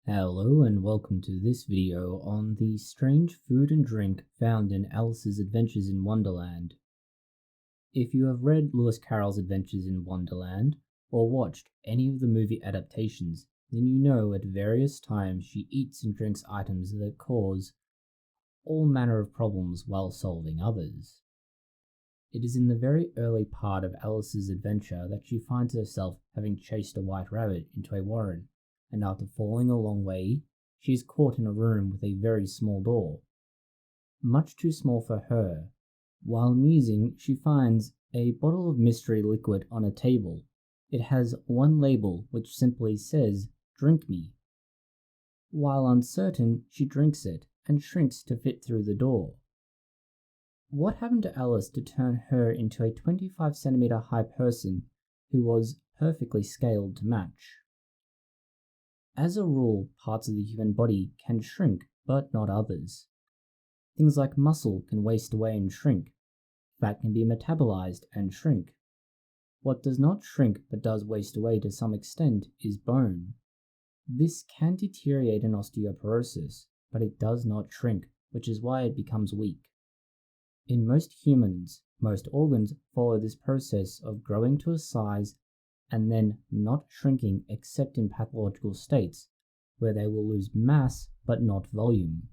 Hello and welcome to this video on the strange food and drink found in Alice's Adventures in Wonderland. If you have read Lewis Carroll's Adventures in Wonderland or watched any of the movie adaptations, then you know at various times she eats and drinks items that cause all manner of problems while solving others. It is in the very early part of Alice's adventure that she finds herself having chased a white rabbit into a warren, and after falling a long way, she is caught in a room with a very small door. Much too small for her. While musing, she finds a bottle of mystery liquid on a table. It has one label which simply says, "Drink me." While uncertain, she drinks it and shrinks to fit through the door. What happened to Alice to turn her into a 25 centimeter high person who was perfectly scaled to match? As a rule, parts of the human body can shrink, but not others. Things like muscle can waste away and shrink. Fat can be metabolized and shrink. What does not shrink but does waste away to some extent is bone. This can deteriorate in osteoporosis, but it does not shrink, which is why it becomes weak. In most humans, most organs follow this process of growing to a size and then not shrinking except in pathological states, where they will lose mass but not volume.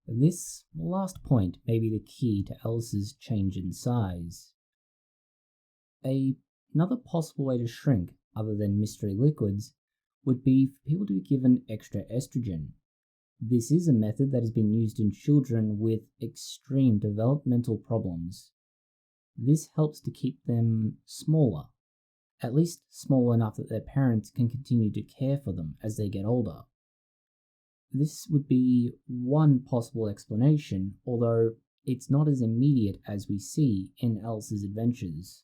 This last point may be the key to Alice's change in size. Another possible way to shrink, other than mystery liquids, would be for people to be given extra estrogen. This is a method that has been used in children with extreme developmental problems. This helps to keep them smaller, at least small enough that their parents can continue to care for them as they get older. This would be one possible explanation, although it's not as immediate as we see in Alice's adventures.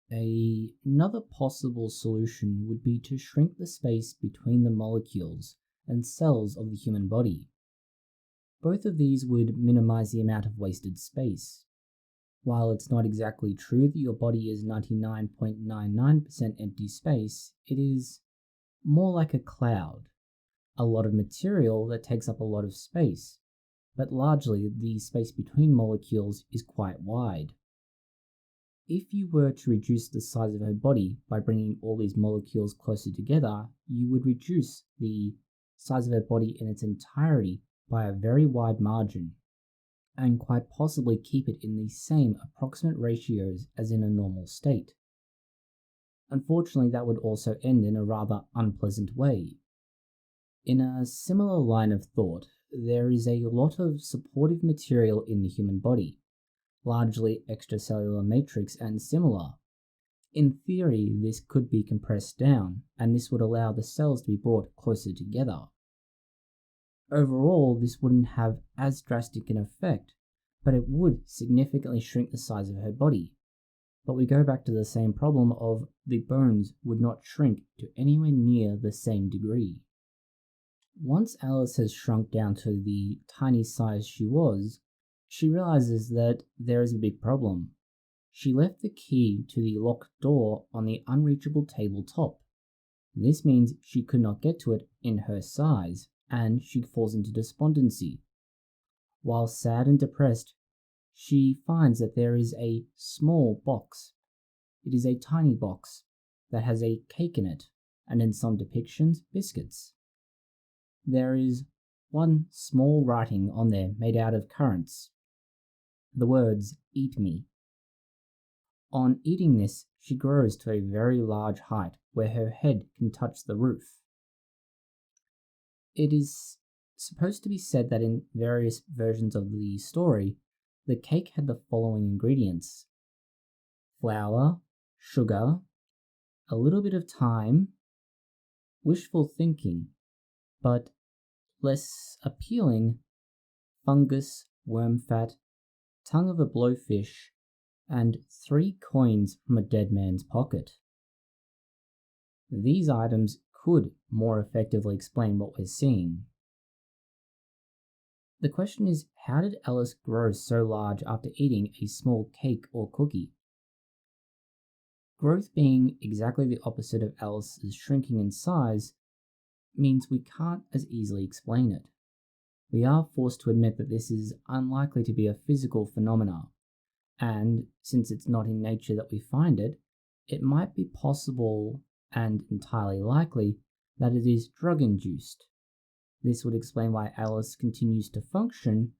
Another possible solution would be to shrink the space between the molecules and cells of the human body. Both of these would minimize the amount of wasted space. While it's not exactly true that your body is 99.99% empty space, it is more like a cloud, a lot of material that takes up a lot of space, but largely the space between molecules is quite wide. If you were to reduce the size of her body by bringing all these molecules closer together, you would reduce the size of her body in its entirety by a very wide margin, and quite possibly keep it in the same approximate ratios as in a normal state. Unfortunately, that would also end in a rather unpleasant way. In a similar line of thought, there is a lot of supportive material in the human body, largely extracellular matrix and similar. In theory, this could be compressed down, and this would allow the cells to be brought closer together. Overall, this wouldn't have as drastic an effect, but it would significantly shrink the size of her body. But we go back to the same problem of the bones would not shrink to anywhere near the same degree. Once Alice has shrunk down to the tiny size she was, she realizes that there is a big problem. She left the key to the locked door on the unreachable tabletop. This means she could not get to it in her size, and she falls into despondency. While sad and depressed, she finds that there is a small box. It is a tiny box that has a cake in it, and in some depictions, biscuits. There is one small writing on there made out of currants. The words, "Eat me." On eating this, she grows to a very large height where her head can touch the roof. It is supposed to be said that in various versions of the story, the cake had the following ingredients: flour, sugar, a little bit of thyme, wishful thinking, but less appealing, fungus, worm fat, tongue of a blowfish, and 3 coins from a dead man's pocket. These items could more effectively explain what we're seeing. The question is, how did Alice grow so large after eating a small cake or cookie? Growth being exactly the opposite of Alice's shrinking in size, means we can't as easily explain it. We are forced to admit that this is unlikely to be a physical phenomena, and since it's not in nature that we find it, it might be possible and entirely likely that it is drug-induced. This would explain why Alice continues to function,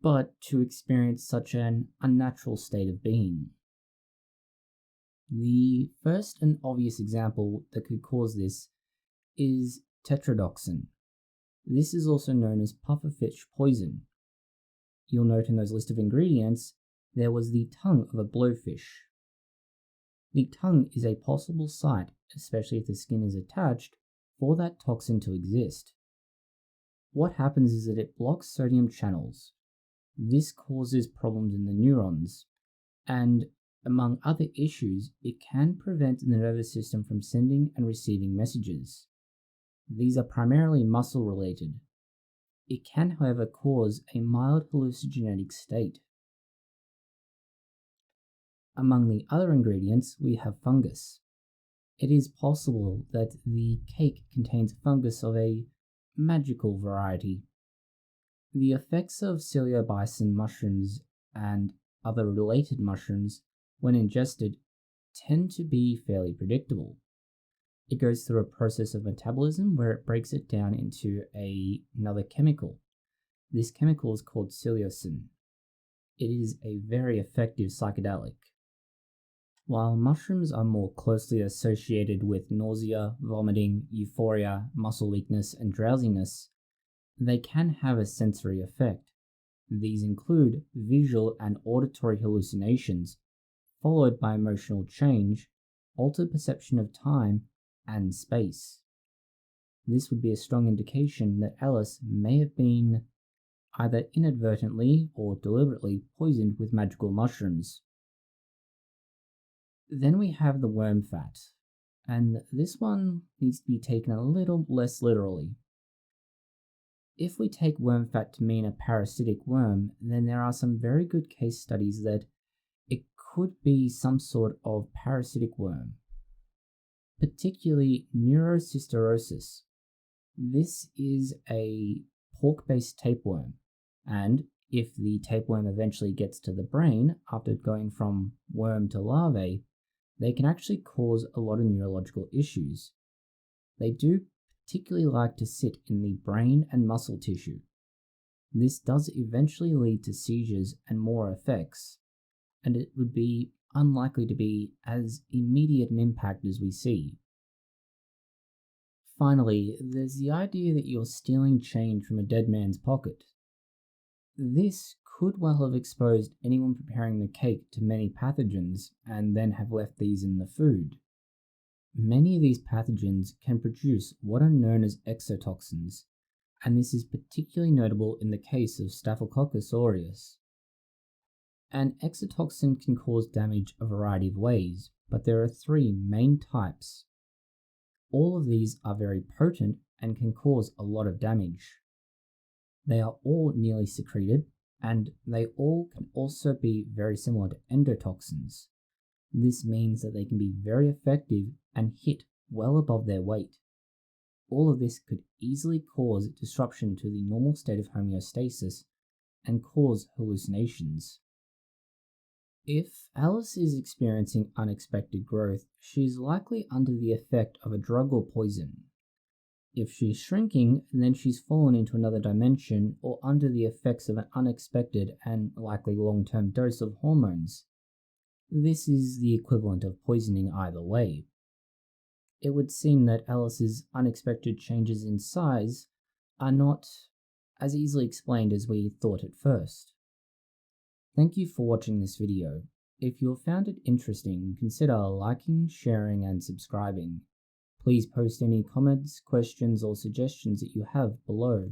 but to experience such an unnatural state of being. The first and obvious example that could cause this is tetrodotoxin. This is also known as pufferfish poison. You'll note in those list of ingredients, there was the tongue of a blowfish. The tongue is a possible site, especially if the skin is attached, for that toxin to exist. What happens is that it blocks sodium channels. This causes problems in the neurons, and among other issues, it can prevent the nervous system from sending and receiving messages. These are primarily muscle related. It can, however, cause a mild hallucinogenic state. Among the other ingredients, we have fungus. It is possible that the cake contains fungus of a magical variety. The effects of psilocybin mushrooms and other related mushrooms, when ingested, tend to be fairly predictable. It goes through a process of metabolism where it breaks it down into another chemical. This chemical is called psilocin. It is a very effective psychedelic. While mushrooms are more closely associated with nausea, vomiting, euphoria, muscle weakness, and drowsiness, they can have a sensory effect. These include visual and auditory hallucinations, followed by emotional change, altered perception of time and space. This would be a strong indication that Alice may have been either inadvertently or deliberately poisoned with magical mushrooms. Then we have the worm fat, and this one needs to be taken a little less literally. If we take worm fat to mean a parasitic worm, then there are some very good case studies that it could be some sort of parasitic worm, particularly neurocysticercosis. This is a pork-based tapeworm, and if the tapeworm eventually gets to the brain after going from worm to larvae, they can actually cause a lot of neurological issues. They do particularly like to sit in the brain and muscle tissue. This does eventually lead to seizures and more effects, and it would be unlikely to be as immediate an impact as we see. Finally, there's the idea that you're stealing change from a dead man's pocket. This could well have exposed anyone preparing the cake to many pathogens and then have left these in the food. Many of these pathogens can produce what are known as exotoxins, and this is particularly notable in the case of Staphylococcus aureus. An exotoxin can cause damage a variety of ways, but there are three main types. All of these are very potent and can cause a lot of damage. They are all nearly secreted, and they all can also be very similar to endotoxins. This means that they can be very effective and hit well above their weight. All of this could easily cause disruption to the normal state of homeostasis and cause hallucinations. If Alice is experiencing unexpected growth, she is likely under the effect of a drug or poison. If she's shrinking, then she's fallen into another dimension or under the effects of an unexpected and likely long-term dose of hormones. This is the equivalent of poisoning either way. It would seem that Alice's unexpected changes in size are not as easily explained as we thought at first. Thank you for watching this video. If you found it interesting, consider liking, sharing, and subscribing. Please post any comments, questions, or suggestions that you have below.